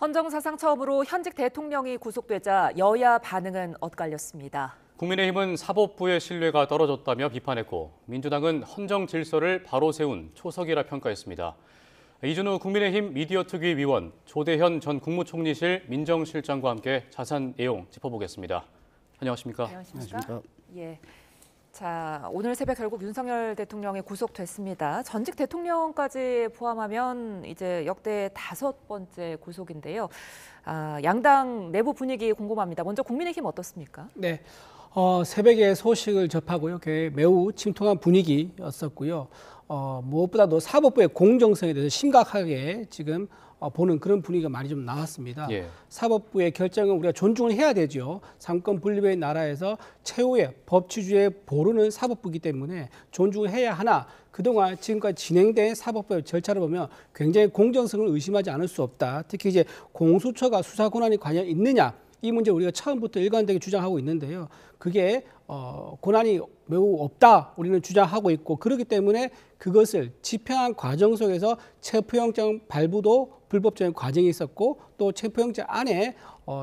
헌정사상 처음으로 현직 대통령이 구속되자 여야 반응은 엇갈렸습니다. 국민의힘은 사법부의 신뢰가 떨어졌다며 비판했고 민주당은 헌정 질서를 바로 세운 초석이라 평가했습니다. 이준우 국민의힘 미디어특위 위원, 조대현 전 국무총리실 민정실장과 함께 자세한 내용 짚어보겠습니다. 안녕하십니까? 안녕하십니까? 예. 자, 오늘 새벽 결국 윤석열 대통령이 구속됐습니다. 전직 대통령까지 포함하면 이제 역대 5번째 구속인데요. 양당 내부 분위기 궁금합니다. 먼저 국민의힘 어떻습니까? 네, 새벽에 소식을 접하고요. 매우 침통한 분위기였었고요. 무엇보다도 사법부의 공정성에 대해서 심각하게 지금 보는 그런 분위기가 많이 좀 나왔습니다. 예. 사법부의 결정은 우리가 존중을 해야 되죠. 삼권 분립의 나라에서 최후의 법치주의에 보르는 사법부이기 때문에 존중을 해야 하나 그동안 지금까지 진행된 사법부의 절차를 보면 굉장히 공정성을 의심하지 않을 수 없다. 특히 이제 공수처가 수사 권한이 과연 있느냐 이 문제 우리가 처음부터 일관되게 주장하고 있는데요. 그게 권한이 매우 없다 우리는 주장하고 있고 그렇기 때문에 그것을 집행한 과정 속에서 체포영장 발부도 불법적인 과정이 있었고 또 체포영장 안에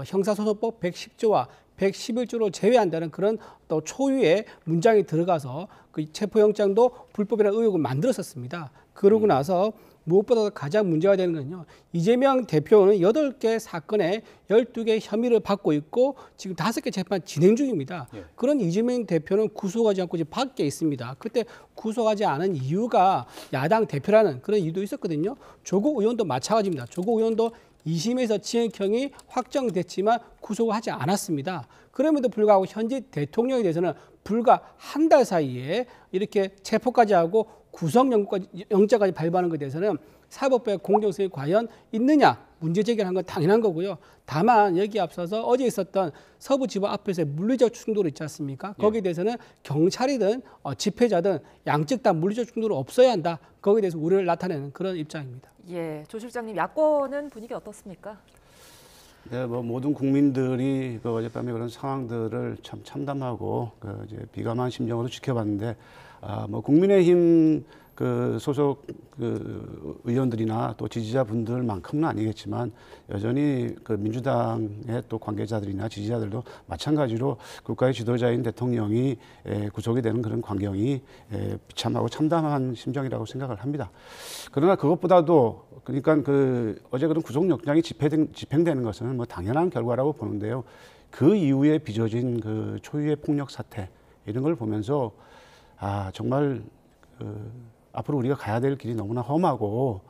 형사소송법 110조와 111조를 제외한다는 그런 또 초유의 문장이 들어가서 그 체포영장도 불법이라는 의혹을 만들었었습니다. 그러고 나서 무엇보다 가장 문제가 되는 건요. 이재명 대표는 8개 사건에 12개 혐의를 받고 있고 지금 5개 재판 진행 중입니다. 예. 그런 이재명 대표는 구속하지 않고 지금 밖에 있습니다. 그때 구속하지 않은 이유가 야당 대표라는 그런 이유도 있었거든요. 조국 의원도 마찬가지입니다. 조국 의원도 2심에서 징역형이 확정됐지만 구속을 하지 않았습니다. 그럼에도 불구하고 현직 대통령에 대해서는 불과 한 달 사이에 이렇게 체포까지 하고 구속영장까지 발부하는 것에 대해서는 사법부의 공정성이 과연 있느냐 문제 제기를 한 건 당연한 거고요. 다만 여기에 앞서서 어제 있었던 서부지법 앞에서의 물리적 충돌이 있지 않습니까? 거기에 대해서는 경찰이든 집회자든 양측 다 물리적 충돌은 없어야 한다. 거기에 대해서 우려를 나타내는 그런 입장입니다. 예, 조 실장님 야권은 분위기 어떻습니까? 네, 모든 국민들이 어젯밤에 그런 상황들을 참 참담하고 이제 비감한 심정으로 지켜봤는데, 국민의힘 소속 의원들이나 또 지지자분들만큼은 아니겠지만 여전히 민주당의 또 관계자들이나 지지자들도 마찬가지로 국가의 지도자인 대통령이 구속이 되는 그런 광경이 비참하고 참담한 심정이라고 생각을 합니다. 그러나 그것보다도 그러니까 어제 그런 구속영장이 집행되는 것은 당연한 결과라고 보는데요. 그 이후에 빚어진 초유의 폭력 사태 이런 걸 보면서 정말 앞으로 우리가 가야 될 길이 너무나 험하고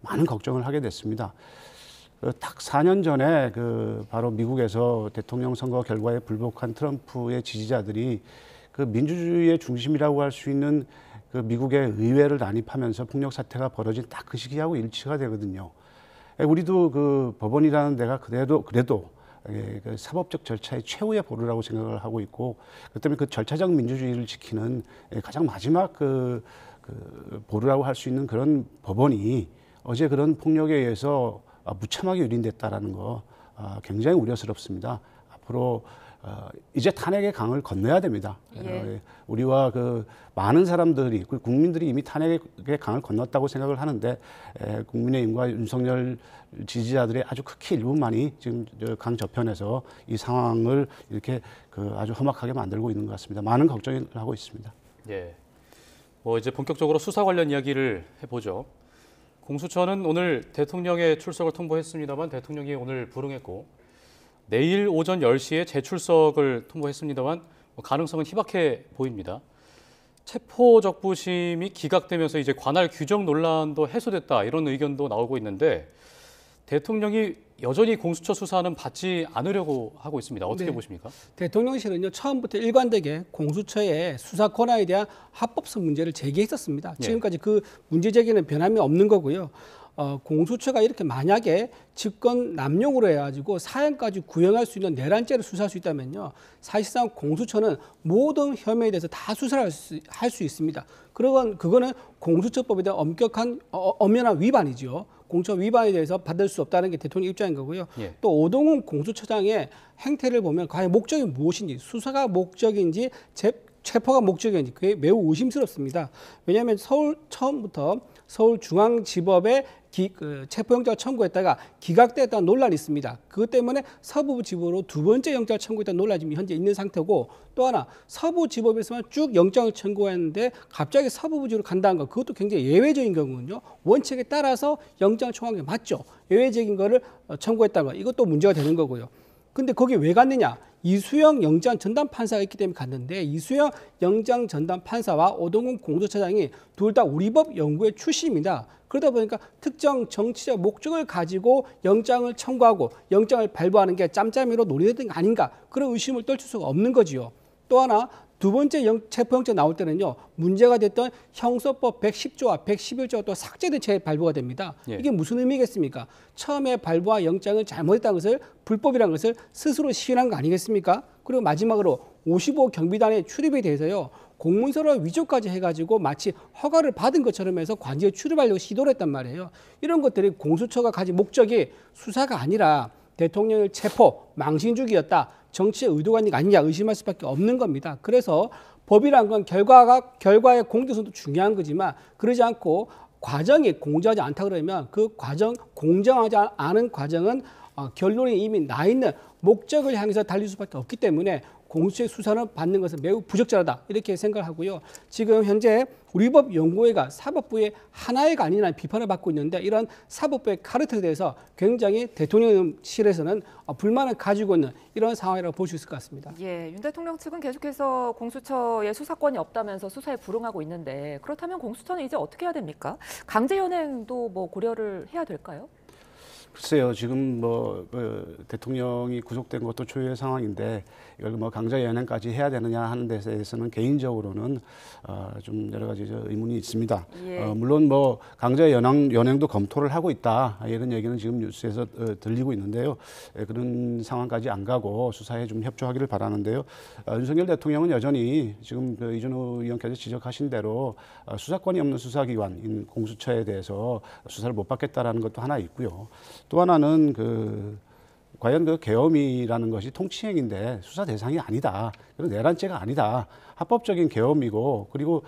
많은 걱정을 하게 됐습니다. 딱 4년 전에 바로 미국에서 대통령 선거 결과에 불복한 트럼프의 지지자들이 민주주의의 중심이라고 할 수 있는 미국의 의회를 난입하면서 폭력 사태가 벌어진 딱 그 시기하고 일치가 되거든요. 우리도 법원이라는 데가 그래도 사법적 절차의 최후의 보루라고 생각을 하고 있고 그 때문에 절차적 민주주의를 지키는 가장 마지막 보루라고 할 수 있는 그런 법원이 어제 그런 폭력에 의해서 무참하게 유린됐다라는 거 굉장히 우려스럽습니다. 앞으로 이제 탄핵의 강을 건너야 됩니다. 예. 우리와 많은 사람들이 국민들이 이미 탄핵의 강을 건넜다고 생각을 하는데 국민의힘과 윤석열 지지자들의 아주 극히 일부만이 지금 강 저편에서 이 상황을 이렇게 아주 험악하게 만들고 있는 것 같습니다. 많은 걱정을 하고 있습니다. 예. 이제 본격적으로 수사 관련 이야기를 해보죠. 공수처는 오늘 대통령의 출석을 통보했습니다만 대통령이 오늘 불응했고 내일 오전 10시에 재출석을 통보했습니다만 가능성은 희박해 보입니다. 체포적부심이 기각되면서 이제 관할 규정 논란도 해소됐다 이런 의견도 나오고 있는데 대통령이 여전히 공수처 수사는 받지 않으려고 하고 있습니다. 어떻게 보십니까? 대통령실은요 처음부터 일관되게 공수처의 수사 권한에 대한 합법성 문제를 제기했었습니다. 지금까지 그 문제 제기는 변함이 없는 거고요. 공수처가 이렇게 만약에 직권 남용으로 해가지고 사형까지 구형할 수 있는 내란죄를 수사할 수 있다면요. 사실상 공수처는 모든 혐의에 대해서 다 수사를 할 수 있습니다. 그거는 공수처법에 대한 엄격한 엄연한 위반이죠. 공수처 위반에 대해서 받을 수 없다는 게 대통령 입장인 거고요. 예. 또 오동훈 공수처장의 행태를 보면 과연 목적이 무엇인지 수사가 목적인지 체포가 목적인지 그게 매우 의심스럽습니다. 왜냐하면 처음부터 서울중앙지법의 체포영장을 청구했다가 기각됐다는 논란이 있습니다. 그것 때문에 서부지법으로 두 번째 영장을 청구했다는 논란이 지금 현재 있는 상태고, 또 하나 서부지법에서만 쭉 영장을 청구했는데 갑자기 서부지법으로 간다는 거, 그것도 굉장히 예외적인 경우군요. 원칙에 따라서 영장을 청구한 게 맞죠. 예외적인 거를 청구했다는 거, 이것도 문제가 되는 거고요. 근데 거기 왜 갔느냐? 이수영 영장 전담 판사가 있기 때문에 갔는데, 이수영 영장 전담 판사와 오동훈 공수처장이 둘 다 우리법 연구회 출신입니다. 그러다 보니까 특정 정치적 목적을 가지고 영장을 청구하고 영장을 발부하는 게 짬짬이로 논의됐던 게 아닌가, 그런 의심을 떨칠 수가 없는 거지요. 또 하나, 두 번째 체포영장 나올 때는요, 문제가 됐던 형소법 110조와 111조가 또 삭제된 채 발부가 됩니다. 예. 이게 무슨 의미겠습니까? 처음에 발부한 영장을 잘못했다는 것을, 불법이라는 것을 스스로 시인한 거 아니겠습니까? 그리고 마지막으로 55 경비단의 출입에 대해서요, 공문서로 위조까지 해가지고 마치 허가를 받은 것처럼 해서 관직에 출입하려고 시도를 했단 말이에요. 이런 것들이 공수처가 가진 목적이 수사가 아니라 대통령을 체포, 망신주기였다, 정치의 의도가 있는 게 아니냐 의심할 수밖에 없는 겁니다. 그래서 법이란 건 결과의 공정성도 중요한 거지만, 그러지 않고 과정이 공정하지 않다 그러면 그 과정, 공정하지 않은 과정은 결론이 이미 나 있는 목적을 향해서 달릴 수밖에 없기 때문에 공수처의 수사를 받는 것은 매우 부적절하다, 이렇게 생각하고요. 지금 현재 우리법 연구회가 사법부의 하나의가 아니라는 비판을 받고 있는데, 이런 사법부의 카르텔에 대해서 굉장히 대통령실에서는 불만을 가지고 있는 이런 상황이라고 볼 수 있을 것 같습니다. 예, 윤 대통령 측은 계속해서 공수처에 수사권이 없다면서 수사에 불응하고 있는데, 그렇다면 공수처는 이제 어떻게 해야 됩니까? 강제 연행도 뭐 고려를 해야 될까요? 글쎄요, 지금 대통령이 구속된 것도 초유의 상황인데 이걸 강제 연행까지 해야 되느냐 하는 데 대해서는 개인적으로는 좀 여러 가지 의문이 있습니다. 예. 물론 강제 연행도 검토를 하고 있다, 이런 얘기는 지금 뉴스에서 들리고 있는데요. 그런 상황까지 안 가고 수사에 좀 협조하기를 바라는데요. 윤석열 대통령은 여전히 지금 이준호 의원께서 지적하신 대로 수사권이 없는 수사기관인 공수처에 대해서 수사를 못 받겠다라는 것도 하나 있고요. 또 하나는 과연 계엄이라는 것이 통치행위인데 수사 대상이 아니다, 그리고 내란죄가 아니다, 합법적인 계엄이고, 그리고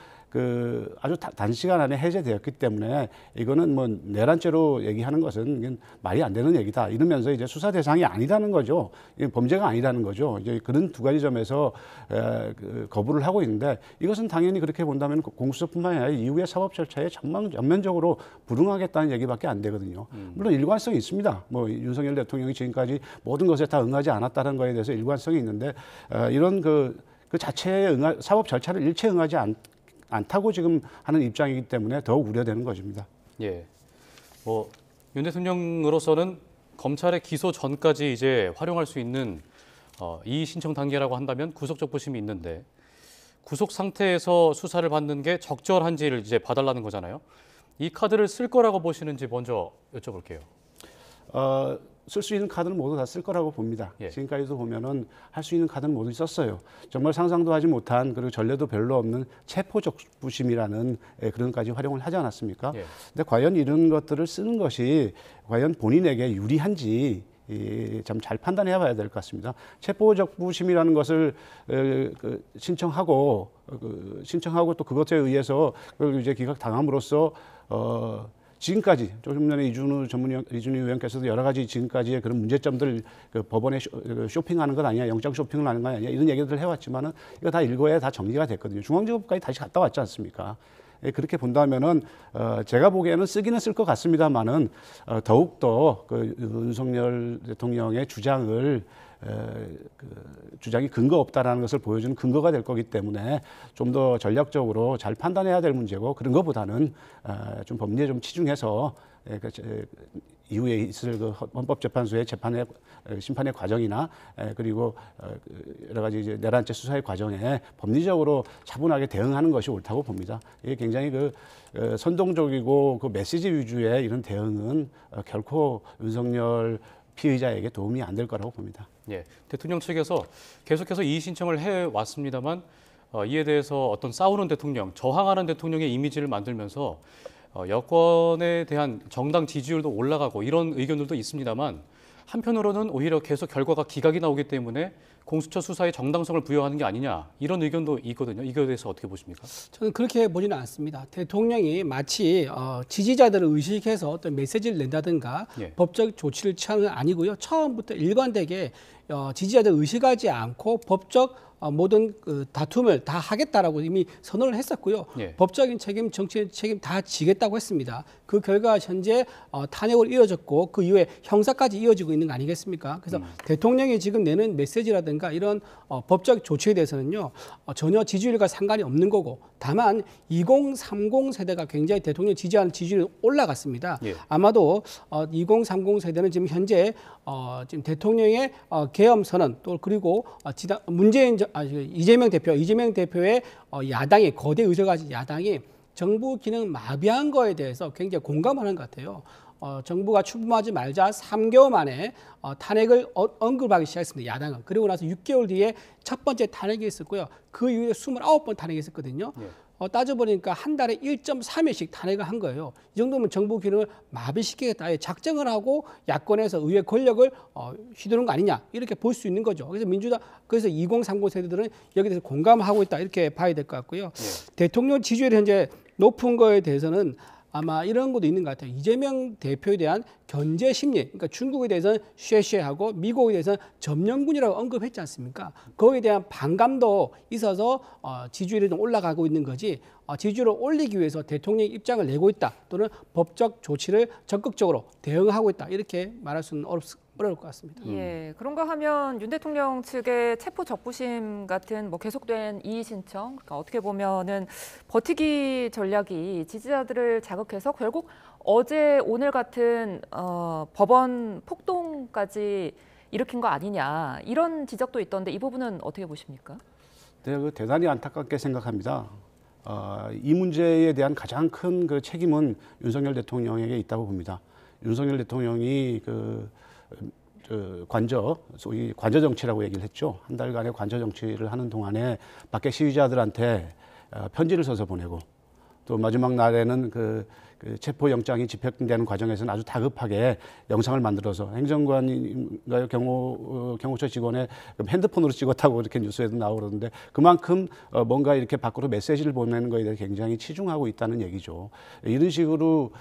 아주 단시간 안에 해제되었기 때문에 이거는 내란죄로 얘기하는 것은 말이 안 되는 얘기다, 이러면서 이제 수사 대상이 아니라는 거죠. 범죄가 아니라는 거죠. 이제 그런 두 가지 점에서 거부를 하고 있는데, 이것은 당연히 그렇게 본다면 공수처뿐만 아니라 이후의 사법 절차에 전면적으로 불응하겠다는 얘기밖에 안 되거든요. 물론 일관성이 있습니다. 윤석열 대통령이 지금까지 모든 것에 다 응하지 않았다는 거에 대해서 일관성이 있는데, 이런 그 자체의 사법 절차를 일체 응하지 않다고 지금 하는 입장이기 때문에 더욱 우려되는 것입니다. 예. 윤 대통령으로서는 검찰의 기소 전까지 이제 활용할 수 있는 이의 신청 단계라고 한다면 구속적 부심이 있는데, 구속 상태에서 수사를 받는 게 적절한지를 이제 봐달라는 거잖아요. 이 카드를 쓸 거라고 보시는지 먼저 여쭤볼게요. 쓸 수 있는 카드는 모두 다 쓸 거라고 봅니다. 예. 지금까지도 보면은 할 수 있는 카드는 모두 썼어요. 정말 상상도 하지 못한, 그리고 전례도 별로 없는 체포적부심이라는 그런 것까지 활용을 하지 않았습니까? 예. 근데 과연 이런 것들을 쓰는 것이 과연 본인에게 유리한지 참 잘 판단해야 봐야 될 것 같습니다. 체포적부심이라는 것을 신청하고 또 그것에 의해서 그걸 이제 기각당함으로써 지금까지 조금 전에 이준우 의원께서도 여러 가지 지금까지의 그런 문제점들, 법원에 쇼핑하는 것 아니냐, 영장 쇼핑을 하는 거 아니냐, 이런 얘기들을 해왔지만은 이거 다 일거에 다 정리가 됐거든요. 중앙지법까지 다시 갔다 왔지 않습니까? 그렇게 본다면은 제가 보기에는 쓰기는 쓸 것 같습니다만은 더욱더 윤석열 대통령의 주장이 근거 없다라는 것을 보여주는 근거가 될 거기 때문에 좀 더 전략적으로 잘 판단해야 될 문제고, 그런 것보다는 좀 법리에 좀 치중해서 이후에 있을 헌법재판소의 심판의 과정이나 그리고 여러 가지 이제 내란죄 수사의 과정에 법리적으로 차분하게 대응하는 것이 옳다고 봅니다. 이게 굉장히 선동적이고 메시지 위주의 이런 대응은 결코 윤석열 피의자에게 도움이 안 될 거라고 봅니다. 예, 대통령 측에서 계속해서 이의 신청을 해왔습니다만 이에 대해서 어떤 싸우는 대통령, 저항하는 대통령의 이미지를 만들면서 여권에 대한 정당 지지율도 올라가고 이런 의견들도 있습니다만, 한편으로는 오히려 계속 결과가 기각이 나오기 때문에 공수처 수사에 정당성을 부여하는 게 아니냐 이런 의견도 있거든요. 이거에 대해서 어떻게 보십니까? 저는 그렇게 보지는 않습니다. 대통령이 마치 지지자들을 의식해서 어떤 메시지를 낸다든가 예. 법적 조치를 취하는 건 아니고요. 처음부터 일관되게 지지자들 의식하지 않고 법적 모든 그 다툼을 다 하겠다라고 이미 선언을 했었고요. 예. 법적인 책임, 정치적 책임 다 지겠다고 했습니다. 그 결과 현재 탄핵으로 이어졌고 그 이후에 형사까지 이어지고 있는 거 아니겠습니까? 그래서 대통령이 지금 내는 메시지라든가 이런 법적 조치에 대해서는요. 전혀 지지율과 상관이 없는 거고 다만 2030 세대가 굉장히 대통령 지지하는 지지율이 올라갔습니다. 예. 아마도 2030 세대는 지금 현재 지금 대통령의 계엄 선언 또 그리고 이재명 대표의 야당이 거대 의석 가진 야당이 정부 기능 마비한 거에 대해서 굉장히 공감하는 것 같아요. 정부가 출범하지 말자 3개월 만에 탄핵을 언급하기 시작했습니다. 야당은. 그리고 나서 6개월 뒤에 첫 번째 탄핵이 있었고요. 그 이후에 29번 탄핵이 있었거든요. 예. 따져보니까 한 달에 1.3회씩 탄핵을 한 거예요. 이 정도면 정부 기능을 마비시키겠다. 아예 작정을 하고 야권에서 의회 권력을 휘두른 거 아니냐 이렇게 볼 수 있는 거죠. 그래서 2030 세대들은 여기에 대해서 공감하고 있다 이렇게 봐야 될 것 같고요. 예. 대통령 지지율이 현재 높은 거에 대해서는 아마 이런 것도 있는 것 같아요. 이재명 대표에 대한 견제 심리, 그러니까 중국에 대해서는 쉐쉐하고 미국에 대해서는 점령군이라고 언급했지 않습니까? 거기에 대한 반감도 있어서 지지율이 좀 올라가고 있는 거지 지지율을 올리기 위해서 대통령의 입장을 내고 있다 또는 법적 조치를 적극적으로 대응하고 있다 이렇게 말할 수는 어려울 것 같습니다. 예, 그런가 하면 윤 대통령 측의 체포 적부심 같은 뭐 계속된 이의 신청, 그러니까 어떻게 보면은 버티기 전략이 지지자들을 자극해서 결국 어제 오늘 같은 법원 폭동까지 일으킨 거 아니냐 이런 지적도 있던데 이 부분은 어떻게 보십니까? 네, 대단히 안타깝게 생각합니다. 이 문제에 대한 가장 큰 그 책임은 윤석열 대통령에게 있다고 봅니다. 윤석열 대통령이 소위 관저 정치라고 얘기를 했죠. 한 달간의 관저 정치를 하는 동안에 밖에 시위자들한테 편지를 써서 보내고 또 마지막 날에는 그 체포영장이 집행되는 과정에서는 아주 다급하게 영상을 만들어서 행정관인가요 경호처 직원의 핸드폰으로 찍었다고 이렇게 뉴스에도 나오고 그러는데 그만큼 뭔가 이렇게 밖으로 메시지를 보내는 거에 대해 굉장히 치중하고 있다는 얘기죠. 이런 식으로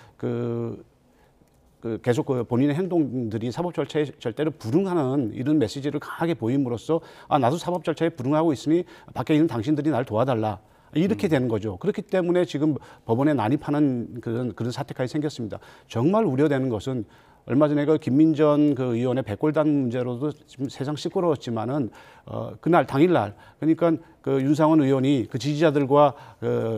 계속 본인의 행동들이 사법 절차에 절대로 불응하는 이런 메시지를 강하게 보임으로써 나도 사법 절차에 불응하고 있으니 밖에 있는 당신들이 날 도와달라. 이렇게 되는 거죠. 그렇기 때문에 지금 법원에 난입하는 그런 사태까지 생겼습니다. 정말 우려되는 것은 얼마 전에 김민전 의원의 백골단 문제로도 지금 세상 시끄러웠지만은 그날 당일날 그러니까 윤상원 의원이 지지자들과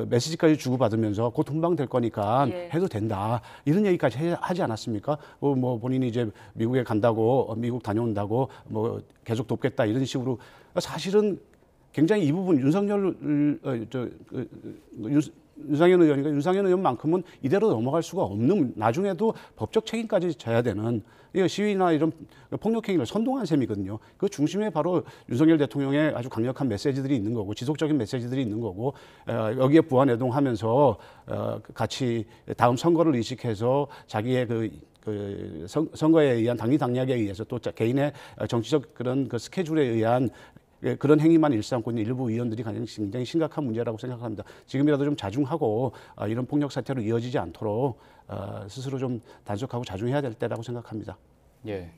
메시지까지 주고받으면서 곧 훈방될 거니까 예. 해도 된다 이런 얘기까지 하지 않았습니까? 뭐 본인이 이제 미국에 간다고 미국 다녀온다고 뭐 계속 돕겠다 이런 식으로 사실은 굉장히 이 부분 윤상현 의원만큼은 이대로 넘어갈 수가 없는 나중에도 법적 책임까지 져야 되는 시위나 이런 폭력행위를 선동한 셈이거든요. 그 중심에 바로 윤석열 대통령의 아주 강력한 메시지들이 있는 거고 지속적인 메시지들이 있는 거고 여기에 부안해동하면서 같이 다음 선거를 의식해서 자기의 선거에 의한 당리 당략에 의해서 또 개인의 정치적 그런 스케줄에 의한 그런 행위만 일삼고 있는 일부 의원들이 굉장히 심각한 문제라고 생각합니다. 지금이라도 좀 자중하고 이런 폭력 사태로 이어지지 않도록 스스로 좀 단속하고 자중해야 될 때라고 생각합니다. 예.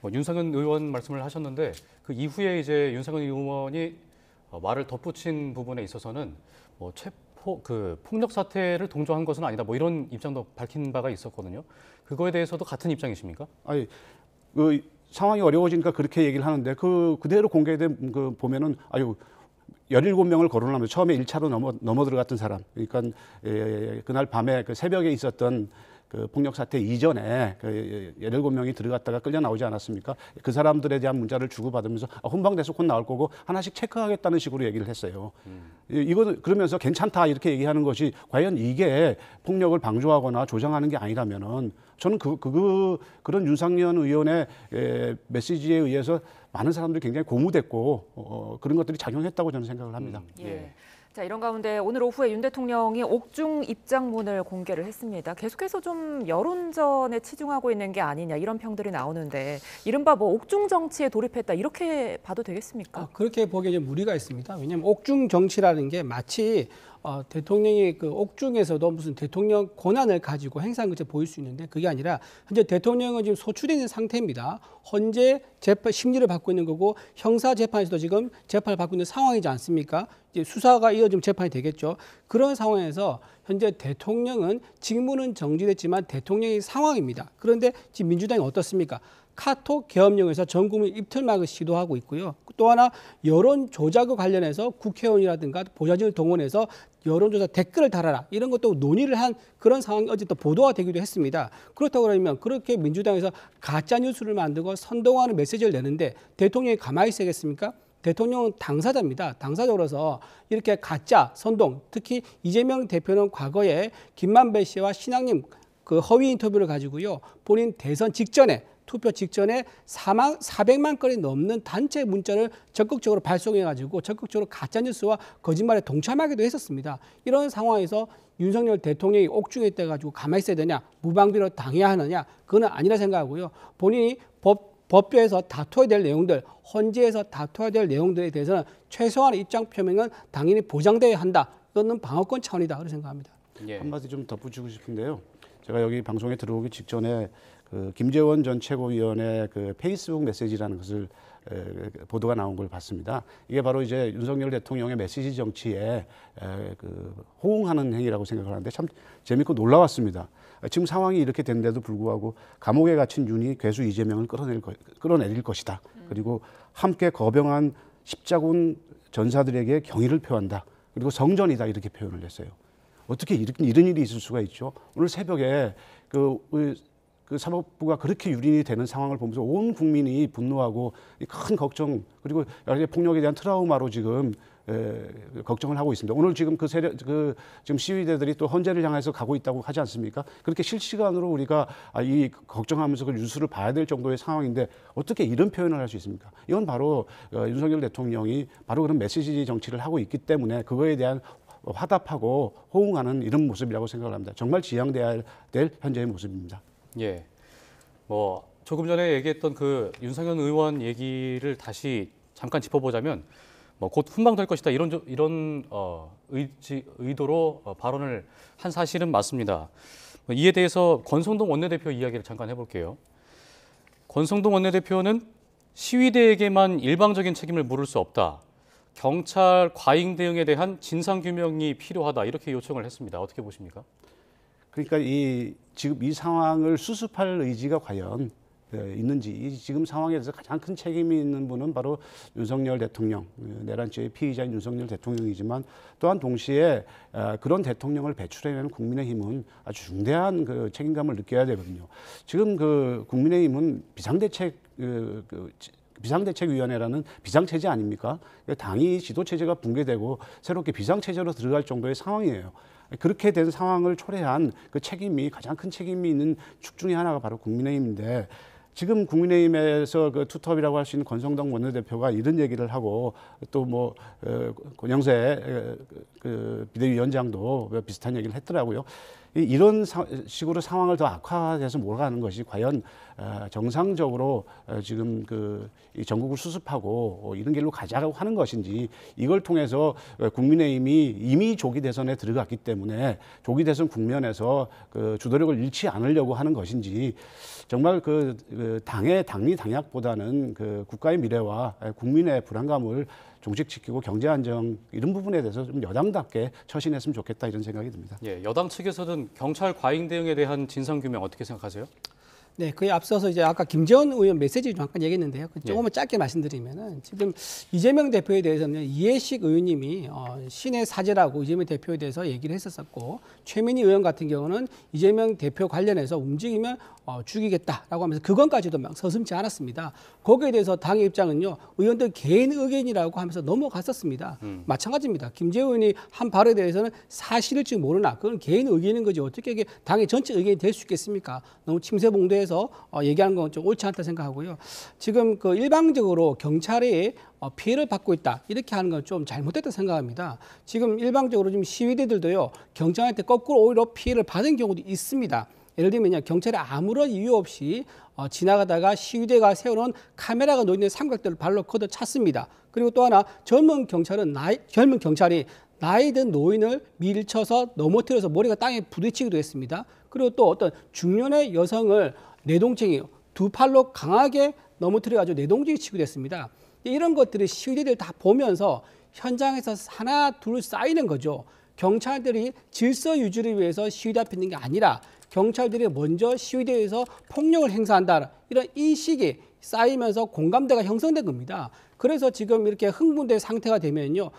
윤상현 의원 말씀을 하셨는데 그 이후에 이제 윤상현 의원이 말을 덧붙인 부분에 있어서는 폭력 사태를 동조한 것은 아니다. 뭐 이런 입장도 밝힌 바가 있었거든요. 그거에 대해서도 같은 입장이십니까? 아니, 상황이 어려워지니까 그렇게 얘기를 하는데 그대로 공개된 보면은 17명을 거론하면서 처음에 1차로 넘어 들어갔던 사람 그러니까 그날 밤에 새벽에 있었던 폭력 사태 이전에 17명이 들어갔다가 끌려 나오지 않았습니까? 그 사람들에 대한 문자를 주고받으면서 훈방돼서 곧 나올 거고 하나씩 체크하겠다는 식으로 얘기를 했어요. 이거 그러면서 괜찮다 이렇게 얘기하는 것이 과연 이게 폭력을 방조하거나 조장하는 게 아니라면은 저는 그런 윤상현 의원의 메시지에 의해서 많은 사람들이 굉장히 고무됐고 그런 것들이 작용했다고 저는 생각을 합니다. 예. 자, 이런 가운데 오늘 오후에 윤 대통령이 옥중 입장문을 공개를 했습니다. 계속해서 좀 여론전에 치중하고 있는 게 아니냐 이런 평들이 나오는데 이른바 뭐 옥중 정치에 돌입했다 이렇게 봐도 되겠습니까? 그렇게 보기에 좀 무리가 있습니다. 왜냐하면 옥중 정치라는 게 마치 대통령이 그 옥중에서도 무슨 대통령 권한을 가지고 행사한 것처럼 보일 수 있는데 그게 아니라 현재 대통령은 지금 소출되어 있는 상태입니다. 현재 재판 심리를 받고 있는 거고 형사 재판에서도 지금 재판을 받고 있는 상황이지 않습니까? 이제 수사가 이어지면 재판이 되겠죠. 그런 상황에서 현재 대통령은 직무는 정지됐지만 대통령의 상황입니다. 그런데 지금 민주당이 어떻습니까? 카톡 계엄령에서 전 국민 입틀막을 시도하고 있고요. 또 하나 여론 조작과 관련해서 국회의원이라든가 보좌진을 동원해서 여론조사 댓글을 달아라 이런 것도 논의를 한 그런 상황이 어제 또 보도가 되기도 했습니다. 그렇다고 그러면 그렇게 민주당에서 가짜 뉴스를 만들고 선동하는 메시지를 내는데 대통령이 가만히 있어야겠습니까? 대통령은 당사자입니다. 당사자로서 이렇게 가짜 선동, 특히 이재명 대표는 과거에 김만배 씨와 신앙님 그 허위 인터뷰를 가지고요. 본인 대선 직전에 투표 직전에 400만 건이 넘는 단체 문자를 적극적으로 발송해가지고 적극적으로 가짜뉴스와 거짓말에 동참하기도 했었습니다. 이런 상황에서 윤석열 대통령이 옥중에 있다가지고 가만히 있어야 되냐, 무방비로 당해야 하느냐, 그건 아니라 생각하고요. 본인이 법조에서 다투어야 될 내용들, 헌재에서 다투어야 될 내용들에 대해서는 최소한의 입장 표명은 당연히 보장돼야 한다. 이거는 방어권 차원이다. 그렇게 생각합니다. 예. 한마디 좀 덧붙이고 싶은데요. 제가 여기 방송에 들어오기 직전에 그 김재원 전 최고위원의 그 페이스북 메시지라는 것을 보도가 나온 걸 봤습니다. 이게 바로 이제 윤석열 대통령의 메시지 정치에 그 호응하는 행위라고 생각을 하는데 참 재밌고 놀라웠습니다. 지금 상황이 이렇게 된데도 불구하고 감옥에 갇힌 윤이 괴수 이재명을 끌어내릴 것이다. 그리고 함께 거병한 십자군 전사들에게 경의를 표한다. 그리고 성전이다 이렇게 표현을 했어요. 어떻게 이런 일이 있을 수가 있죠? 오늘 새벽에 그 사법부가 그렇게 유린이 되는 상황을 보면서 온 국민이 분노하고 큰 걱정 그리고 여러 가지 폭력에 대한 트라우마로 지금 걱정을 하고 있습니다. 오늘 지금 지금 시위대들이 또 헌재를 향해서 가고 있다고 하지 않습니까? 그렇게 실시간으로 우리가 이 걱정하면서 그 뉴스를 봐야 될 정도의 상황인데 어떻게 이런 표현을 할 수 있습니까? 이건 바로 윤석열 대통령이 바로 그런 메시지 정치를 하고 있기 때문에 그거에 대한 화답하고 호응하는 이런 모습이라고 생각을 합니다. 정말 지양돼야 될 현재의 모습입니다. 예. 뭐 조금 전에 얘기했던 그 윤상현 의원 얘기를 다시 잠깐 짚어보자면 뭐 곧 훈방될 것이다 이런 의도로 발언을 한 사실은 맞습니다. 이에 대해서 권성동 원내대표 이야기를 잠깐 해볼게요. 권성동 원내대표는 시위대에게만 일방적인 책임을 물을 수 없다. 경찰 과잉 대응에 대한 진상 규명이 필요하다 이렇게 요청을 했습니다. 어떻게 보십니까? 그러니까 지금 이 상황을 수습할 의지가 과연 있는지 지금 상황에 대해서 가장 큰 책임이 있는 분은 바로 윤석열 대통령, 내란죄의 피의자인 윤석열 대통령이지만 또한 동시에 그런 대통령을 배출해내는 국민의힘은 아주 중대한 그 책임감을 느껴야 되거든요. 지금 그 국민의힘은 비상대책위원회라는 비상체제 아닙니까? 당이 지도체제가 붕괴되고 새롭게 비상체제로 들어갈 정도의 상황이에요. 그렇게 된 상황을 초래한 그 책임이 가장 큰 책임이 있는 축 중에 하나가 바로 국민의힘인데 지금 국민의힘에서 그 투톱이라고 할 수 있는 권성동 원내대표가 이런 얘기를 하고 또 뭐 권영세 그 비대위원장도 비슷한 얘기를 했더라고요. 이런 식으로 상황을 더 악화돼서 몰아가는 것이 과연 정상적으로 지금 이 전국을 수습하고 이런 길로 가자고 하는 것인지 이걸 통해서 국민의힘이 이미 조기 대선에 들어갔기 때문에 조기 대선 국면에서 주도력을 잃지 않으려고 하는 것인지 정말 당의 당리 당략보다는 국가의 미래와 국민의 불안감을 종식시키고 경제 안정 이런 부분에 대해서 좀 여당답게 처신했으면 좋겠다 이런 생각이 듭니다. 예, 여당 측에서는 경찰 과잉 대응에 대한 진상 규명 어떻게 생각하세요? 네, 그에 앞서서 이제 아까 김재원 의원 메시지 잠깐 얘기했는데요. 조금만 짧게 말씀드리면은 지금 이재명 대표에 대해서는 이해식 의원님이 신의 사제라고 이재명 대표에 대해서 얘기를 했었고 최민희 의원 같은 경우는 이재명 대표 관련해서 움직이면 죽이겠다라고 하면서 그건까지도 막 서슴지 않았습니다. 거기에 대해서 당의 입장은요, 의원들 개인 의견이라고 하면서 넘어갔었습니다. 마찬가지입니다. 김재원 의원이 한 발에 대해서는 사실일지 모르나 그건 개인 의견인 거지 어떻게 이게 당의 전체 의견이 될 수 있겠습니까? 너무 침세봉도해서 해서 얘기하는 건 좀 옳지 않다 생각하고요. 지금 그 일방적으로 경찰이 피해를 받고 있다 이렇게 하는 건 좀 잘못됐다 생각합니다. 지금 일방적으로 지금 시위대들도요 경찰한테 거꾸로 오히려 피해를 받은 경우도 있습니다. 예를 들면 경찰이 아무런 이유 없이 지나가다가 시위대가 세워놓은 카메라가 놓이는 삼각대를 발로 걷어 찼습니다. 그리고 또 하나 젊은 경찰이 나이 든 노인을 밀쳐서 넘어뜨려서 머리가 땅에 부딪히기도 했습니다. 그리고 또 어떤 중년의 여성을 내동쟁이 두 팔로 강하게 넘어뜨려가지고 내동쟁이 치기도 했습니다. 이런 것들이 시위대들 다 보면서 현장에서 하나 둘 쌓이는 거죠. 경찰들이 질서 유지를 위해서 시위대 앞에 있는 게 아니라 경찰들이 먼저 시위대에서 폭력을 행사한다. 이런 인식이 쌓이면서 공감대가 형성된 겁니다. 그래서 지금 이렇게 흥분된 상태가 되면요.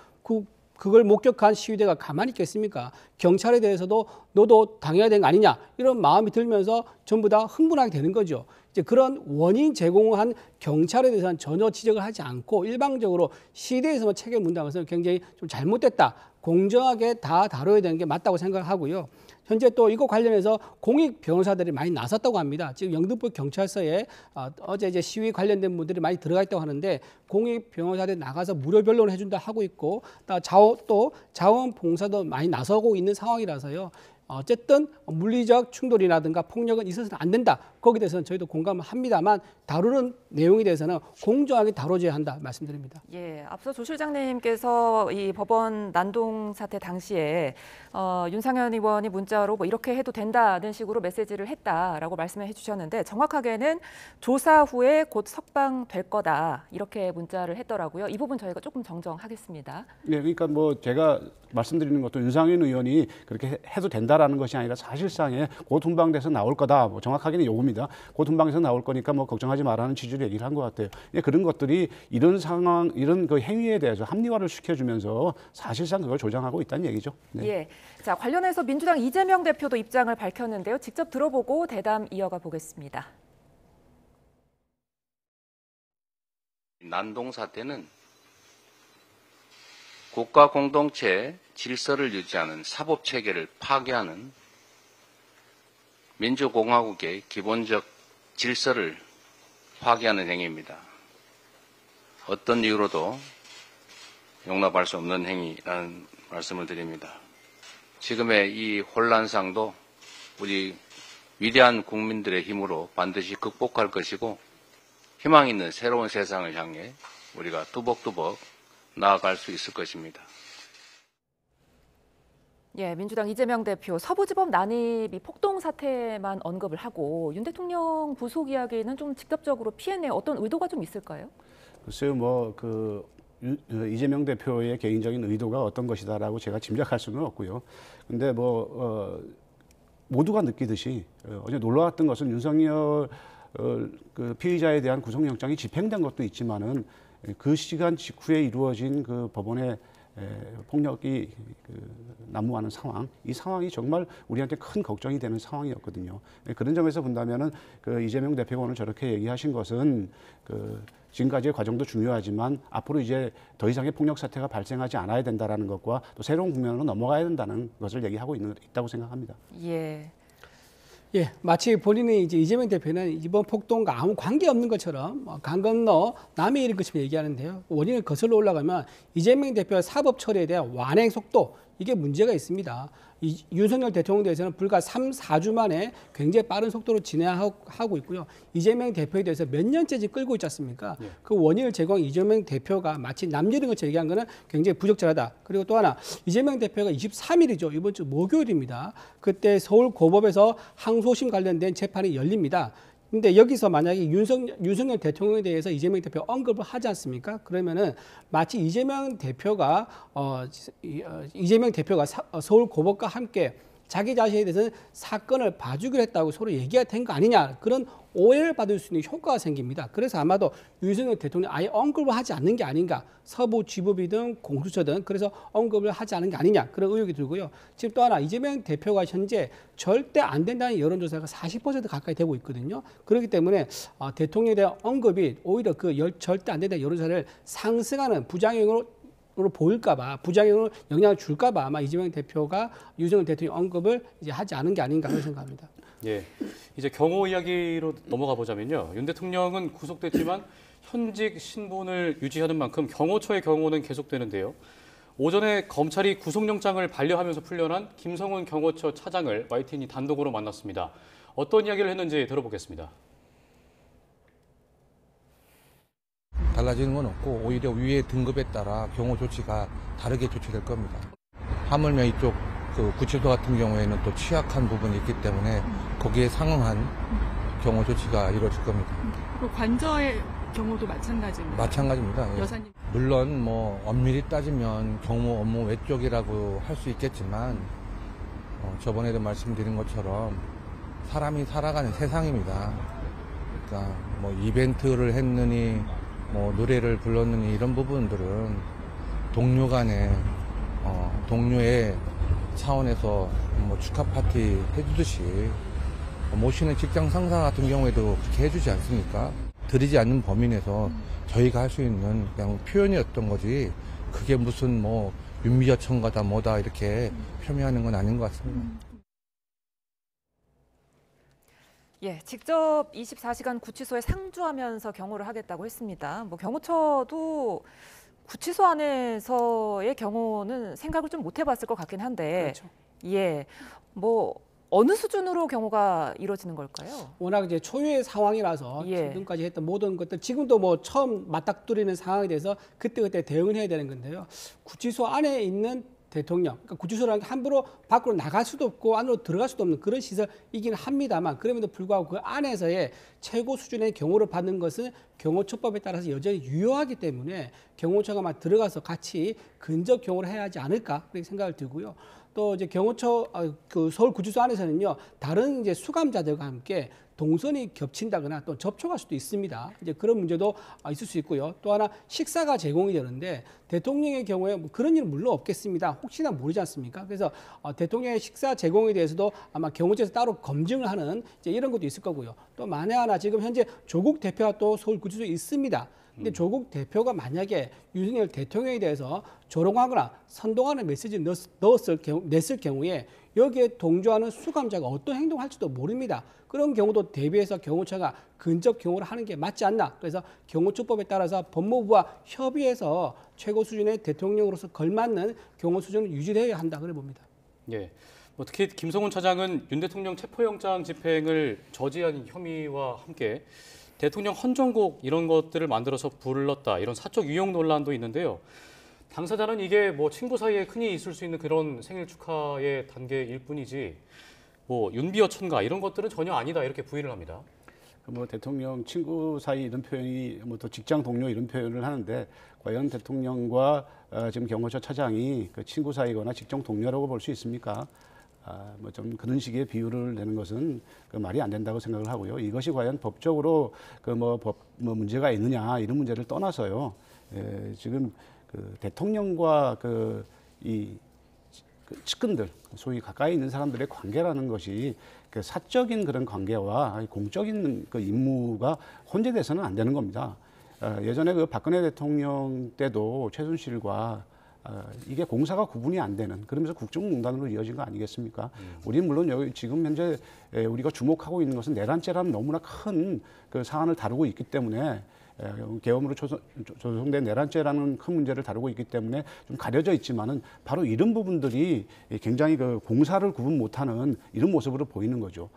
그걸 목격한 시위대가 가만히 있겠습니까? 경찰에 대해서도 너도 당해야 되는 거 아니냐 이런 마음이 들면서 전부 다 흥분하게 되는 거죠. 이제 그런 원인 제공한 경찰에 대해서는 전혀 지적을 하지 않고 일방적으로 시위대에서만 책임을 묻는 것은 굉장히 좀 잘못됐다. 공정하게 다 다뤄야 되는 게 맞다고 생각하고요. 현재 또 이거 관련해서 공익 변호사들이 많이 나섰다고 합니다. 지금 영등포 경찰서에 어제 이제 시위 관련된 분들이 많이 들어가 있다고 하는데 공익 변호사들이 나가서 무료 변론을 해준다 하고 있고 또 자원봉사도 많이 나서고 있는 상황이라서요. 어쨌든 물리적 충돌이라든가 폭력은 있어서는 안 된다. 거기에 대해서는 저희도 공감을 합니다만 다루는 내용에 대해서는 공정하게 다뤄져야 한다 말씀드립니다. 예, 앞서 조 실장님께서 이 법원 난동 사태 당시에 윤상현 의원이 문자로 뭐 이렇게 해도 된다는 식으로 메시지를 했다라고 말씀을 해주셨는데 정확하게는 조사 후에 곧 석방될 거다 이렇게 문자를 했더라고요. 이 부분 저희가 조금 정정하겠습니다. 네, 그러니까 뭐 제가 말씀드리는 것도 윤상현 의원이 그렇게 해도 된다라는 것이 아니라 사실상에 곧 훈방돼서 나올 거다. 뭐 정확하게는 요겁니다. 곧 훈방돼서 나올 거니까 뭐 걱정하지 말라는 취지로 얘기를 한 것 같아요. 예, 그런 것들이 이런 상황, 이런 그 행위에 대해서 합리화를 시켜주면서 사실상 그걸 조장하고 있다는 얘기죠. 네. 예, 자 관련해서 민주당 이재명 대표도 입장을 밝혔는데요. 직접 들어보고 대담 이어가 보겠습니다. 난동 사태는 국가 공동체 질서를 유지하는 사법 체계를 파괴하는 민주공화국의 기본적 질서를 파괴하는 행위입니다. 어떤 이유로도 용납할 수 없는 행위라는 말씀을 드립니다. 지금의 이 혼란상도 우리 위대한 국민들의 힘으로 반드시 극복할 것이고 희망 있는 새로운 세상을 향해 우리가 뚜벅뚜벅 나아갈 수 있을 것입니다. 예, 민주당 이재명 대표 서부지법 난입이 폭동 사태만 언급을 하고 윤 대통령 부속 이야기는 좀 직접적으로 피해내요. 어떤 의도가 좀 있을까요? 글쎄요, 뭐 이재명 대표의 개인적인 의도가 어떤 것이다라고 제가 짐작할 수는 없고요. 근데 모두가 느끼듯이 어제 놀러 왔던 것은 윤석열 그 피의자에 대한 구속영장이 집행된 것도 있지만은 그 시간 직후에 이루어진 그 법원의 폭력이 난무하는 상황, 이 상황이 정말 우리한테 큰 걱정이 되는 상황이었거든요. 그런 점에서 본다면은 그 이재명 대표가 오늘 저렇게 얘기하신 것은 지금까지의 과정도 중요하지만 앞으로 이제 더 이상의 폭력 사태가 발생하지 않아야 된다라는 것과 또 새로운 국면으로 넘어가야 된다는 것을 얘기하고 있다고 생각합니다. 예. 예, 마치 본인이 이제 이재명 대표는 이번 폭동과 아무 관계 없는 것처럼 강 건너 남의 일인 것처럼 얘기하는데요. 원인을 거슬러 올라가면 이재명 대표의 사법 처리에 대한 완행 속도 이게 문제가 있습니다. 윤석열 대통령에 대해서는 불과 3, 4주 만에 굉장히 빠른 속도로 진행하고 있고요. 이재명 대표에 대해서 몇 년째 끌고 있지 않습니까? 네. 그 원인을 제공한 이재명 대표가 마치 남일인 것처럼 얘기한 거는 굉장히 부적절하다. 그리고 또 하나 이재명 대표가 23일이죠. 이번 주 목요일입니다. 그때 서울 고법에서 항소심 관련된 재판이 열립니다. 근데 여기서 만약에 윤석열 대통령에 대해서 이재명 대표 언급을 하지 않습니까? 그러면은 마치 이재명 대표가 서울 고법과 함께 자기 자신에 대해서는 사건을 봐주기로 했다고 서로 얘기가 된 거 아니냐 그런 오해를 받을 수 있는 효과가 생깁니다. 그래서 아마도 윤석열 대통령이 아예 언급을 하지 않는 게 아닌가. 서부지법이든 공수처든 그래서 언급을 하지 않은 게 아니냐 그런 의혹이 들고요. 지금 또 하나 이재명 대표가 현재 절대 안 된다는 여론조사가 40% 가까이 되고 있거든요. 그렇기 때문에 대통령에 대한 언급이 오히려 절대 안 된다는 여론조사를 상승하는 부작용으로 보일까봐 부작용으로 영향을 줄까봐 아마 이재명 대표가 윤석열 대통령 언급을 이제 하지 않은 게 아닌가 그런 생각합니다. 예, 이제 경호 이야기로 넘어가 보자면요. 윤 대통령은 구속됐지만 현직 신분을 유지하는 만큼 경호처의 경호는 계속되는데요. 오전에 검찰이 구속영장을 반려하면서 풀려난 김성훈 경호처 차장을 YTN이 단독으로 만났습니다. 어떤 이야기를 했는지 들어보겠습니다. 달라지는 건 없고 오히려 위의 등급에 따라 경호 조치가 다르게 조치될 겁니다. 하물며 이쪽 그 구치소 같은 경우에는 또 취약한 부분이 있기 때문에 거기에 상응한 경호 조치가 이루어질 겁니다. 그 관저의 경우도 마찬가지입니다. 마찬가지입니다. 예. 여사님. 물론 뭐 엄밀히 따지면 경호 업무 외쪽이라고 할 수 있겠지만 저번에도 말씀드린 것처럼 사람이 살아가는 세상입니다. 그러니까 뭐 이벤트를 했느니 뭐 노래를 불렀느니 이런 부분들은 동료 간에 동료의 차원에서 뭐 축하 파티 해주듯이 모시는 직장 상사 같은 경우에도 그렇게 해주지 않습니까? 드리지 않는 범위 내에서 저희가 할 수 있는 그냥 표현이었던 거지 그게 무슨 뭐 윤미자청가다 뭐다 이렇게 폄훼하는 건 아닌 것 같습니다. 예, 직접 24시간 구치소에 상주하면서 경호를 하겠다고 했습니다. 뭐 경호처도 구치소 안에서의 경호는 생각을 좀 못 해봤을 것 같긴 한데, 그렇죠. 예, 뭐 어느 수준으로 경호가 이루어지는 걸까요? 워낙 이제 초유의 상황이라서 예. 지금까지 했던 모든 것들 지금도 뭐 처음 맞닥뜨리는 상황에 대해서 그때그때 대응을 해야 되는 건데요. 구치소 안에 있는 대통령, 그러니까 구치소라는 게 함부로 밖으로 나갈 수도 없고 안으로 들어갈 수도 없는 그런 시설이긴 합니다만 그럼에도 불구하고 그 안에서의 최고 수준의 경호를 받는 것은 경호처법에 따라서 여전히 유효하기 때문에 경호처가 막 들어가서 같이 근접 경호를 해야 하지 않을까 그렇게 생각을 들고요. 또 이제 경호처 그 서울 구치소 안에서는요 다른 이제 수감자들과 함께 동선이 겹친다거나 또 접촉할 수도 있습니다. 이제 그런 문제도 있을 수 있고요. 또 하나 식사가 제공이 되는데 대통령의 경우에 뭐 그런 일은 물론 없겠습니다. 혹시나 모르지 않습니까? 그래서 대통령의 식사 제공에 대해서도 아마 경호처에서 따로 검증을 하는 이제 이런 것도 있을 거고요. 또 만에 하나 지금 현재 조국 대표가 또 서울 구치소에 있습니다. 근데 조국 대표가 만약에 윤석열 대통령에 대해서 조롱하거나 선동하는 메시지를 냈을 경우에 여기에 동조하는 수감자가 어떤 행동을 할지도 모릅니다. 그런 경우도 대비해서 경호처가 근접 경호를 하는 게 맞지 않나. 그래서 경호처법에 따라서 법무부와 협의해서 최고 수준의 대통령으로서 걸맞는 경호 수준을 유지해야 한다. 그래 봅니다. 예. 뭐 특히 김성훈 차장은 윤 대통령 체포영장 집행을 저지한 혐의와 함께 대통령 헌정곡 이런 것들을 만들어서 불렀다 이런 사적 유용 논란도 있는데요. 당사자는 이게 뭐 친구 사이에 흔히 있을 수 있는 그런 생일 축하의 단계일 뿐이지 뭐 윤비어천가 이런 것들은 전혀 아니다 이렇게 부인을 합니다. 뭐 대통령 친구 사이 이런 표현이 뭐 또 직장 동료 이런 표현을 하는데 과연 대통령과 지금 경호처 차장이 그 친구 사이거나 직장 동료라고 볼 수 있습니까? 뭐 좀 그런 식의 비유를 내는 것은 그 말이 안 된다고 생각을 하고요. 이것이 과연 법적으로 그 뭐 문제가 있느냐 이런 문제를 떠나서요. 지금 그 대통령과 그 측근들 소위 가까이 있는 사람들의 관계라는 것이 그 사적인 그런 관계와 공적인 그 임무가 혼재돼서는 안 되는 겁니다. 예전에 그 박근혜 대통령 때도 최순실과 이게 공사가 구분이 안 되는 그러면서 국정농단으로 이어진 거 아니겠습니까? 우리는 물론 여기 지금 현재 우리가 주목하고 있는 것은 내란죄라는 너무나 큰 그 사안을 다루고 있기 때문에 계엄으로 조성된 내란죄라는 큰 문제를 다루고 있기 때문에 좀 가려져 있지만은 바로 이런 부분들이 굉장히 그 공사를 구분 못하는 이런 모습으로 보이는 거죠.